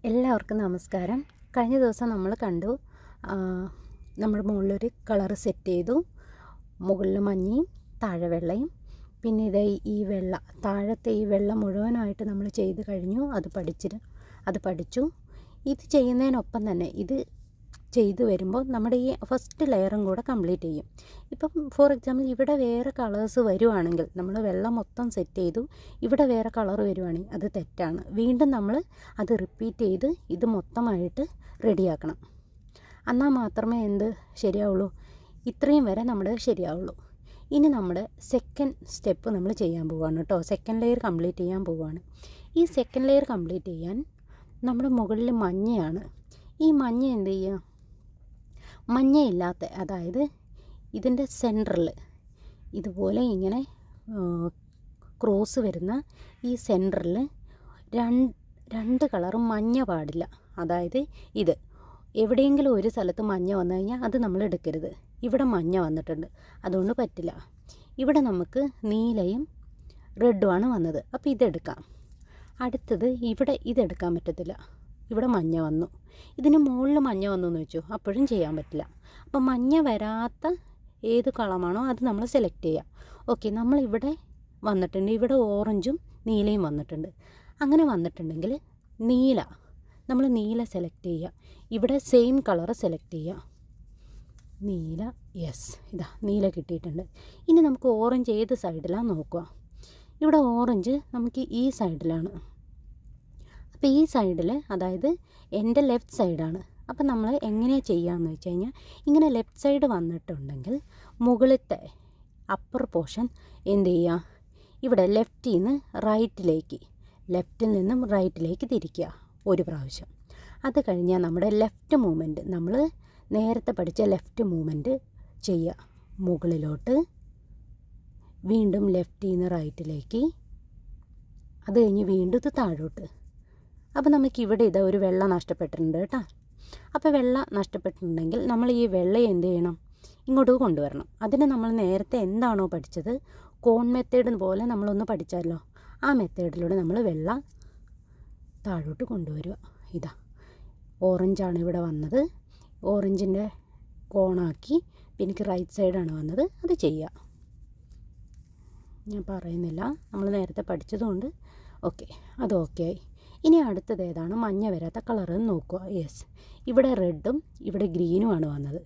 എല്ലാവർക്കും നമസ്കാരം. കഴിഞ്ഞ ദിവസം നമ്മൾ കണ്ടു, നമ്മുടെ മുകളിലൊരു കളറ് സെറ്റ് ചെയ്തു. മുകളിൽ മഞ്ഞയും താഴെ വെള്ളയും. പിന്നെ ഇതേ ഈ വെള്ള, താഴത്തെ ഈ വെള്ള മുഴുവനായിട്ട് നമ്മൾ ചെയ്ത് കഴിഞ്ഞു. അത് പഠിച്ചു. ഇത് ചെയ്യുന്നതിനൊപ്പം തന്നെ ഇത് ചെയ്തു വരുമ്പോൾ നമ്മുടെ ഈ ഫസ്റ്റ് ലെയറും കൂടെ കംപ്ലീറ്റ് ചെയ്യും. ഇപ്പം ഫോർ എക്സാമ്പിൾ ഇവിടെ വേറെ കളേഴ്സ് വരുവാണെങ്കിൽ, നമ്മൾ വെള്ളം മൊത്തം സെറ്റ് ചെയ്തു, ഇവിടെ വേറെ കളർ വരുവാണെങ്കിൽ അത് തെറ്റാണ്. വീണ്ടും നമ്മൾ അത് റിപ്പീറ്റ് ചെയ്ത് ഇത് മൊത്തമായിട്ട് റെഡിയാക്കണം. എന്നാൽ മാത്രമേ ശരിയാവുള്ളൂ. ഇത്രയും വരെ നമ്മുടെ ശരിയാവുള്ളൂ. ഇനി നമ്മുടെ സെക്കൻഡ് സ്റ്റെപ്പ് നമ്മൾ ചെയ്യാൻ പോവുകയാണ് കേട്ടോ. സെക്കൻഡ് ലെയർ കംപ്ലീറ്റ് ചെയ്യാൻ പോവുകയാണ്. ഈ സെക്കൻഡ് ലെയർ കംപ്ലീറ്റ് ചെയ്യാൻ നമ്മുടെ മുകളിൽ മഞ്ഞയാണ്. ഈ മഞ്ഞ എന്ത് ചെയ്യുക, മഞ്ഞയില്ലാത്ത, അതായത് ഇതിൻ്റെ സെൻറ്ററിൽ ഇതുപോലെ ഇങ്ങനെ ക്രോസ് വരുന്ന ഈ സെൻറ്ററിൽ രണ്ട് കളറും മഞ്ഞ പാടില്ല. അതായത് ഇത് എവിടെയെങ്കിലും ഒരു സ്ഥലത്ത് മഞ്ഞ വന്നു കഴിഞ്ഞാൽ അത് നമ്മൾ എടുക്കരുത്. ഇവിടെ മഞ്ഞ വന്നിട്ടുണ്ട്, അതുകൊണ്ട് പറ്റില്ല. ഇവിടെ നമുക്ക് നീലയും റെഡുമാണ് വന്നത്, അപ്പോൾ ഇതെടുക്കാം. അടുത്തത് ഇവിടെ ഇതെടുക്കാൻ പറ്റത്തില്ല, ഇവിടെ മഞ്ഞ വന്നു. ഇതിന് മുകളിൽ മഞ്ഞ വന്നു എന്ന് വെച്ചു, അപ്പോഴും ചെയ്യാൻ പറ്റില്ല. അപ്പം മഞ്ഞ വരാത്ത ഏത് കളമാണോ അത് നമ്മൾ സെലക്ട് ചെയ്യുക. ഓക്കെ, നമ്മളിവിടെ വന്നിട്ടുണ്ട്, ഇവിടെ ഓറഞ്ചും നീലയും വന്നിട്ടുണ്ട്. അങ്ങനെ വന്നിട്ടുണ്ടെങ്കിൽ നമ്മൾ നീല സെലക്ട് ചെയ്യുക. ഇവിടെ സെയിം കളർ സെലക്ട് ചെയ്യുക. നീല, യെസ്, ഇതാ നീല കിട്ടിയിട്ടുണ്ട്. ഇനി നമുക്ക് ഓറഞ്ച് ഏത് സൈഡിലാണ് നോക്കുക. ഇവിടെ ഓറഞ്ച് നമുക്ക് ഈ സൈഡിലാണ്. അപ്പോൾ ഈ സൈഡിൽ, അതായത് എൻ്റെ ലെഫ്റ്റ് സൈഡാണ്. അപ്പം നമ്മൾ എങ്ങനെയാണ് ചെയ്യുകയെന്ന് വെച്ച് കഴിഞ്ഞാൽ, ഇങ്ങനെ ലെഫ്റ്റ് സൈഡ് വന്നിട്ടുണ്ടെങ്കിൽ മുകളിലത്തെ അപ്പർ പോർഷൻ എന്ത് ചെയ്യുക, ഇവിടെ ലെഫ്റ്റിൽ നിന്നും റൈറ്റിലേക്ക് തിരിക്കുക ഒരു പ്രാവശ്യം. അത് കഴിഞ്ഞാൽ നമ്മുടെ ലെഫ്റ്റ് മൂവ്മെൻറ്റ്, നമ്മൾ നേരത്തെ പഠിച്ച ലെഫ്റ്റ് മൂവ്മെൻറ്റ് ചെയ്യുക. മുകളിലോട്ട്, വീണ്ടും ലെഫ്റ്റിൽ നിന്ന് റൈറ്റിലേക്ക്, അത് കഴിഞ്ഞ് വീണ്ടും ഇത് താഴോട്ട്. അപ്പോൾ നമുക്കിവിടെ ഒരു വെള്ള നഷ്ടപ്പെട്ടിട്ടുണ്ട് കേട്ടോ. അപ്പോൾ വെള്ള നഷ്ടപ്പെട്ടിട്ടുണ്ടെങ്കിൽ നമ്മൾ ഈ വെള്ള എന്ത് ചെയ്യണം, ഇങ്ങോട്ട് കൊണ്ടുവരണം. അതിന് നമ്മൾ നേരത്തെ എന്താണോ പഠിച്ചത്, കോൺ മെത്തേഡ് പോലെ നമ്മളൊന്ന് പഠിച്ചാലോ, ആ മെത്തേഡിലൂടെ നമ്മൾ വെള്ള താഴോട്ട് കൊണ്ടുവരിക. ഇതാ ഓറഞ്ചാണ് ഇവിടെ വന്നത്, ഓറഞ്ചിൻ്റെ കോണാക്കി. പിന്നെ എനിക്ക് റൈറ്റ് സൈഡാണ് വന്നത്, അത് ചെയ്യുക. ഞാൻ പറയുന്നില്ല, നമ്മൾ നേരത്തെ പഠിച്ചതുകൊണ്ട് ഓക്കെ, അത് ഓക്കെ ആയി. ഇനി അടുത്തത് ഏതാണ് മഞ്ഞ വരാത്ത കളറെന്ന് നോക്കുക. യെസ്, ഇവിടെ റെഡും ഇവിടെ ഗ്രീനുമാണ് വന്നത്.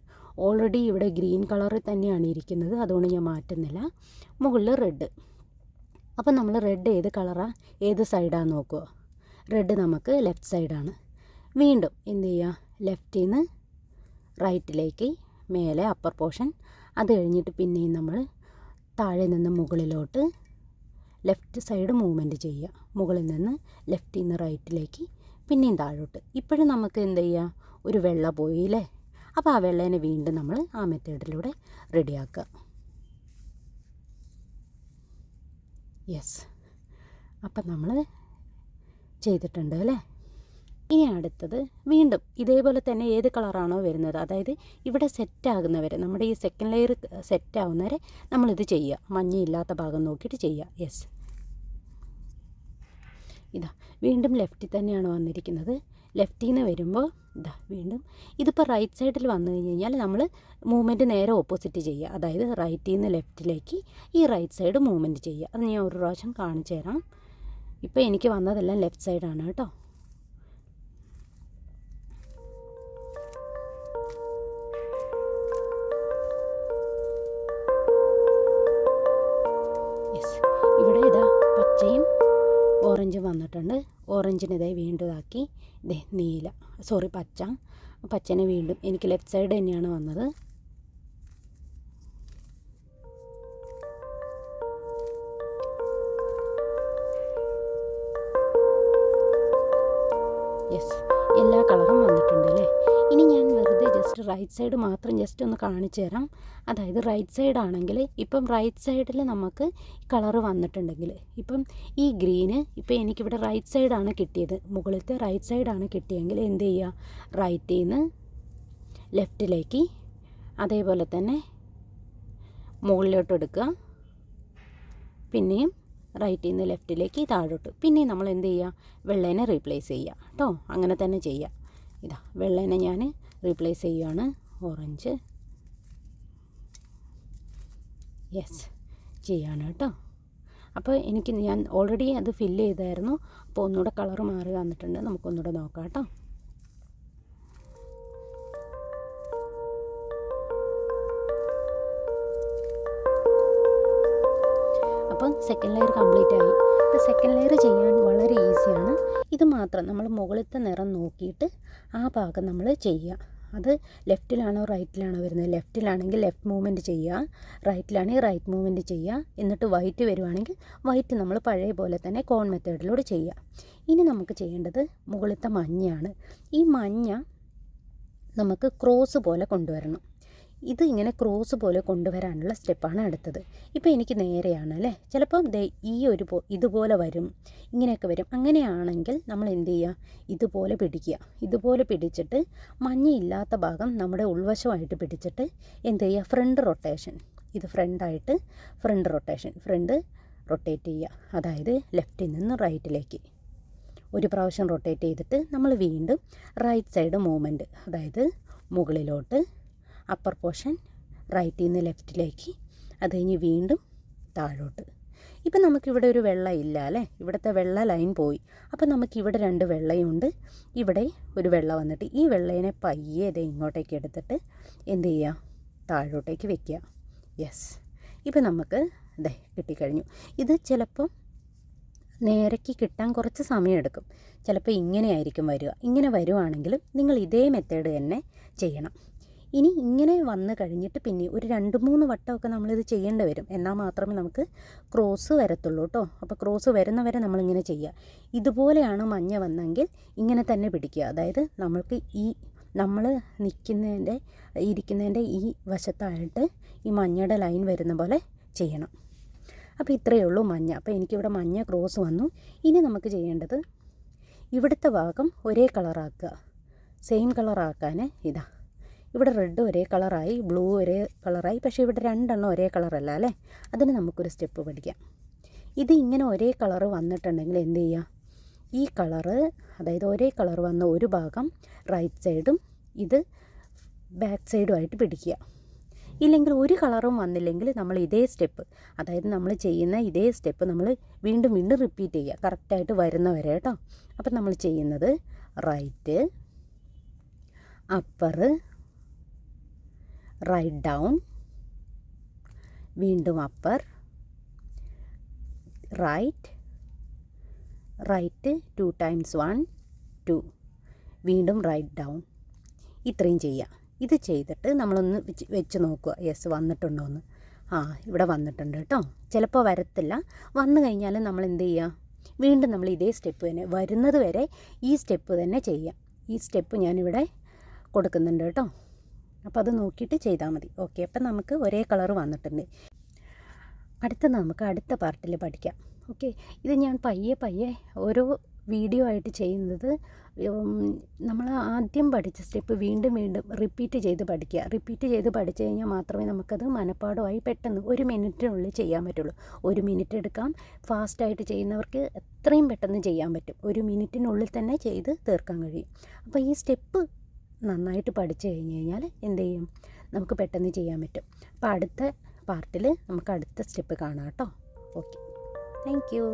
ഓൾറെഡി ഇവിടെ ഗ്രീൻ കളറിൽ തന്നെയാണ് ഇരിക്കുന്നത്, അതുകൊണ്ട് ഞാൻ മാറ്റുന്നില്ല. മുകളിൽ റെഡ്. അപ്പം നമ്മൾ റെഡ് ഏത് കളറാണ്, ഏത് സൈഡാന്ന് നോക്കുക. റെഡ് നമുക്ക് ലെഫ്റ്റ് സൈഡാണ്. വീണ്ടും എന്ത് ചെയ്യുക, ലെഫ്റ്റിൽ നിന്ന് റൈറ്റിലേക്ക് മേലെ അപ്പർ പോർഷൻ. അത് കഴിഞ്ഞിട്ട് പിന്നെയും നമ്മൾ താഴെ നിന്ന് മുകളിലോട്ട് ലെഫ്റ്റ് സൈഡ് മൂവ്മെൻറ്റ് ചെയ്യുക. മുകളിൽ നിന്ന് ലെഫ്റ്റിൽ നിന്ന് റൈറ്റിലേക്ക്, പിന്നെയും താഴോട്ട്. ഇപ്പോഴും നമുക്ക് എന്ത് ചെയ്യുക, ഒരു വെള്ള പോയില്ലേ. അപ്പോൾ ആ വെള്ളേനെ വീണ്ടും നമ്മൾ ആ മെത്തേഡിലൂടെ റെഡിയാക്കുക. യെസ്, അപ്പം നമ്മൾ ചെയ്തിട്ടുണ്ട് അല്ലേ. ഇനി അടുത്തത് വീണ്ടും ഇതേപോലെ തന്നെ ഏത് കളറാണോ വരുന്നത്, അതായത് ഇവിടെ സെറ്റാകുന്നവരെ, നമ്മുടെ ഈ സെക്കൻഡ് ലെയർ സെറ്റാവുന്നവരെ നമ്മളിത് ചെയ്യുക. മഞ്ഞയില്ലാത്ത ഭാഗം നോക്കിയിട്ട് ചെയ്യുക. യെസ്, ഇതാ വീണ്ടും ലെഫ്റ്റിൽ തന്നെയാണ് വന്നിരിക്കുന്നത്. ലെഫ്റ്റിൽ നിന്ന് വരുമ്പോൾ ഇതാ വീണ്ടും ഇതിപ്പോൾ റൈറ്റ് സൈഡിൽ വന്നു കഴിഞ്ഞാൽ നമ്മൾ മൂവ്മെൻറ്റ് നേരെ ഓപ്പോസിറ്റ് ചെയ്യുക. അതായത് റൈറ്റിൽ നിന്ന് ലെഫ്റ്റിലേക്ക് ഈ റൈറ്റ് സൈഡ് മൂവ്മെൻറ്റ് ചെയ്യുക. അത് ഞാൻ ഒരു പ്രാവശ്യം കാണിച്ചു തരാം. ഇപ്പോൾ എനിക്ക് വന്നതെല്ലാം ലെഫ്റ്റ് സൈഡാണ് കേട്ടോ. യെസ്, ഇവിടെ ഇതാ പച്ചയും ഓറഞ്ചും വന്നിട്ടുണ്ട്. ഓറഞ്ചിന് ഇതേ വീണ്ടും ഇതാക്കി, പച്ചനെ വീണ്ടും എനിക്ക് ലെഫ്റ്റ് സൈഡ് തന്നെയാണ് വന്നത്. യെസ്, എല്ലാ കളറും വന്നിട്ടുണ്ട് അല്ലേ. ഇനി ഞാൻ വെറുതെ ജസ്റ്റ് റൈറ്റ് സൈഡ് മാത്രം ജസ്റ്റ് ഒന്ന് കാണിച്ചു തരാം. അതായത് റൈറ്റ് സൈഡ് ആണെങ്കിൽ, ഇപ്പം റൈറ്റ് സൈഡിൽ നമുക്ക് കളറ് വന്നിട്ടുണ്ടെങ്കിൽ, ഇപ്പം ഈ ഗ്രീന് ഇപ്പം എനിക്കിവിടെ റൈറ്റ് സൈഡാണ് കിട്ടിയത്, മുകളിലത്തെ റൈറ്റ് സൈഡാണ് കിട്ടിയെങ്കിൽ എന്ത് ചെയ്യുക, റൈറ്റിൽ നിന്ന് ലെഫ്റ്റിലേക്ക്, അതേപോലെ തന്നെ മുകളിലോട്ട് എടുക്കുക, പിന്നെയും റൈറ്റിൽ നിന്ന് ലെഫ്റ്റിലേക്ക് താഴോട്ട്. പിന്നെ നമ്മൾ എന്ത് ചെയ്യുക, വെള്ളേനെ റീപ്ലേസ് ചെയ്യുക കേട്ടോ. അങ്ങനെ തന്നെ ചെയ്യുക. ഇതാ വെള്ളേനെ ഞാൻ റീപ്ലേസ് ചെയ്യുകയാണ്. ഓറഞ്ച് യെസ് ചെയ്യാണ് കേട്ടോ. അപ്പോൾ ഞാൻ ഓൾറെഡി അത് ഫില്ല് ചെയ്തായിരുന്നു. അപ്പോൾ ഒന്നുകൂടെ കളർ മാറി വന്നിട്ടുണ്ട്. നമുക്കൊന്നുകൂടെ നോക്കാം കേട്ടോ. അപ്പം സെക്കൻഡ് ലെയർ കംപ്ലീറ്റ് ആയി. ഇപ്പോൾ സെക്കൻഡ് ലെയർ ചെയ്യാൻ വളരെ ഈസിയാണ്. ഇത് മാത്രം നമ്മൾ മുകളിലത്തെ നിറം നോക്കിയിട്ട് ആ ഭാഗം നമ്മൾ ചെയ്യുക. അത് ലെഫ്റ്റിലാണോ റൈറ്റിലാണോ വരുന്നത്, ലെഫ്റ്റിലാണെങ്കിൽ ലെഫ്റ്റ് മൂവ്മെൻറ്റ് ചെയ്യുക, റൈറ്റിലാണെങ്കിൽ റൈറ്റ് മൂവ്മെൻറ്റ് ചെയ്യുക. എന്നിട്ട് വൈറ്റ് വരുവാണെങ്കിൽ വൈറ്റ് നമ്മൾ പഴയ പോലെ തന്നെ കോൺ മെത്തേഡിലൂടെ ചെയ്യുക. ഇനി നമുക്ക് ചെയ്യേണ്ടത് മുകളിലത്തെ മഞ്ഞയാണ്. ഈ മഞ്ഞ നമുക്ക് ക്രോസ് പോലെ കൊണ്ടുവരണം. ഇത് ഇങ്ങനെ ക്രോസ് പോലെ കൊണ്ടുവരാനുള്ള സ്റ്റെപ്പാണ് അടുത്തത്. ഇപ്പോൾ എനിക്ക് നേരെയാണ് അല്ലേ, ചിലപ്പം ഈ ഒരു ഇതുപോലെ വരും, ഇങ്ങനെയൊക്കെ വരും. അങ്ങനെയാണെങ്കിൽ നമ്മൾ എന്ത് ചെയ്യുക, ഇതുപോലെ പിടിക്കുക. ഇതുപോലെ പിടിച്ചിട്ട് മഞ്ഞയില്ലാത്ത ഭാഗം നമ്മുടെ ഉൾവശമായിട്ട് പിടിച്ചിട്ട് എന്ത് ചെയ്യുക, ഫ്രണ്ട് റൊട്ടേഷൻ. ഇത് ഫ്രണ്ടായിട്ട് ഫ്രണ്ട് റൊട്ടേഷൻ, ഫ്രണ്ട് റൊട്ടേറ്റ് ചെയ്യുക. അതായത് ലെഫ്റ്റിൽ നിന്ന് റൈറ്റിലേക്ക് ഒരു പ്രാവശ്യം റൊട്ടേറ്റ് ചെയ്തിട്ട് നമ്മൾ വീണ്ടും റൈറ്റ് സൈഡ് മൂവ്മെൻറ്റ്, അതായത് മുകളിലോട്ട് അപ്പർ പോർഷൻ റൈറ്റിൽ നിന്ന് ലെഫ്റ്റിലേക്ക്, അത് കഴിഞ്ഞ് വീണ്ടും താഴോട്ട്. ഇപ്പം നമുക്കിവിടെ ഒരു വെള്ള ഇല്ല അല്ലേ, ഇവിടുത്തെ വെള്ള ലൈൻ പോയി. അപ്പം നമുക്കിവിടെ 2 വെള്ളയുണ്ട്, ഇവിടെ ഒരു വെള്ള വന്നിട്ട് ഈ വെള്ളേനെ പയ്യെ ഇത് ഇങ്ങോട്ടേക്ക് എടുത്തിട്ട് എന്ത് ചെയ്യുക, താഴോട്ടേക്ക് വെക്കുക. യെസ്, ഇപ്പം നമുക്ക് ഇതേ കിട്ടിക്കഴിഞ്ഞു. ഇത് ചിലപ്പം നേരേക്ക് കിട്ടാൻ കുറച്ച് സമയമെടുക്കും. ചിലപ്പോൾ ഇങ്ങനെ ആയിരിക്കും വരിക. ഇങ്ങനെ വരുവാണെങ്കിലും നിങ്ങൾ ഇതേ മെത്തേഡ് തന്നെ ചെയ്യണം. ഇനി ഇങ്ങനെ വന്നു കഴിഞ്ഞിട്ട് പിന്നെ ഒരു 2-3 വട്ടമൊക്കെ നമ്മളിത് ചെയ്യേണ്ടി വരും. എന്നാൽ മാത്രമേ നമുക്ക് ക്രോസ് വരത്തുള്ളൂ കേട്ടോ. അപ്പോൾ ക്രോസ് വരുന്നവരെ നമ്മളിങ്ങനെ ചെയ്യുക. ഇതുപോലെയാണ് മഞ്ഞ വന്നെങ്കിൽ ഇങ്ങനെ തന്നെ പിടിക്കുക. അതായത് നമ്മൾക്ക് നമ്മൾ ഇരിക്കുന്നതിൻ്റെ ഈ വശത്തായിട്ട് ഈ മഞ്ഞയുടെ ലൈൻ വരുന്ന പോലെ ചെയ്യണം. അപ്പോൾ ഇത്രയേ ഉള്ളൂ മഞ്ഞ. അപ്പോൾ എനിക്കിവിടെ മഞ്ഞ ക്രോസ് വന്നു. ഇനി നമുക്ക് ചെയ്യേണ്ടത് ഇവിടുത്തെ ഭാഗം ഒരേ കളറാക്കുക. സെയിം കളറാക്കാൻ ഇതാ, ഇവിടെ റെഡ് ഒരേ കളറായി, ബ്ലൂ ഒരേ കളറായി. പക്ഷേ ഇവിടെ 2 എണ്ണം ഒരേ കളറല്ല അല്ലേ. അതിന് നമുക്കൊരു സ്റ്റെപ്പ് പഠിക്കാം. ഇത് ഇങ്ങനെ ഒരേ കളറ് വന്നിട്ടുണ്ടെങ്കിൽ എന്ത് ചെയ്യുക, ഈ കളറ്, അതായത് ഒരേ കളർ വന്ന ഒരു ഭാഗം റൈറ്റ് സൈഡും ഇത് ബാക്ക് സൈഡുമായിട്ട് പിടിക്കുക. ഇല്ലെങ്കിൽ ഒരു കളറും വന്നില്ലെങ്കിൽ നമ്മൾ ഇതേ സ്റ്റെപ്പ്, അതായത് നമ്മൾ ചെയ്യുന്ന ഇതേ സ്റ്റെപ്പ് നമ്മൾ വീണ്ടും വീണ്ടും റിപ്പീറ്റ് ചെയ്യുക, കറക്റ്റായിട്ട് വരുന്നവരെ കേട്ടോ. അപ്പം നമ്മൾ ചെയ്യുന്നത് റൈറ്റ്, അപ്പർ, റൈറ്റ് ഡൗൺ, വീണ്ടും അപ്പർ, റൈറ്റ്, റൈറ്റ് 2 times 1 2, വീണ്ടും റൈറ്റ് ഡൗൺ. ഇത്രയും ചെയ്യുക. ഇത് ചെയ്തിട്ട് നമ്മളൊന്ന് വെച്ച് നോക്കുക, യെസ് വന്നിട്ടുണ്ടോ എന്ന്. ഇവിടെ വന്നിട്ടുണ്ട് കേട്ടോ. ചിലപ്പോൾ വരത്തില്ല. വന്നു കഴിഞ്ഞാൽ നമ്മൾ എന്ത് ചെയ്യുക, വീണ്ടും നമ്മൾ ഇതേ സ്റ്റെപ്പ് തന്നെ വരുന്നത് വരെ ഈ സ്റ്റെപ്പ് തന്നെ ചെയ്യാം. ഈ സ്റ്റെപ്പ് ഞാനിവിടെ കൊടുക്കുന്നുണ്ട് കേട്ടോ. അപ്പോൾ അത് നോക്കിയിട്ട് ചെയ്താൽ മതി. ഓക്കെ, അപ്പം നമുക്ക് ഒരേ കളർ വന്നിട്ടുണ്ട്. നമുക്ക് അടുത്ത പാർട്ടിൽ പഠിക്കാം. ഓക്കെ, ഇത് ഞാൻ പയ്യെ ഓരോ വീഡിയോ ആയിട്ട് ചെയ്യുന്നത്. നമ്മൾ ആദ്യം പഠിച്ച സ്റ്റെപ്പ് വീണ്ടും റിപ്പീറ്റ് ചെയ്ത് പഠിക്കുക. റിപ്പീറ്റ് ചെയ്ത് പഠിച്ചു കഴിഞ്ഞാൽ മാത്രമേ നമുക്കത് മനഃപ്പാടമായി പെട്ടെന്ന് 1 മിനിറ്റിനുള്ളിൽ ചെയ്യാൻ പറ്റുള്ളൂ. 1 മിനിറ്റ് എടുക്കാം. ഫാസ്റ്റായിട്ട് ചെയ്യുന്നവർക്ക് എത്രയും പെട്ടെന്ന് ചെയ്യാൻ പറ്റും. 1 മിനിറ്റിനുള്ളിൽ തന്നെ ചെയ്ത് തീർക്കാൻ കഴിയും. അപ്പോൾ ഈ സ്റ്റെപ്പ് നന്നായിട്ട് പഠിച്ചു കഴിഞ്ഞാൽ എന്ത് ചെയ്യും, നമുക്ക് പെട്ടെന്ന് ചെയ്യാൻ പറ്റും. അപ്പോൾ അടുത്ത പാർട്ടിൽ നമുക്ക് അടുത്ത സ്റ്റെപ്പ് കാണാം കേട്ടോ. Okay, thank you.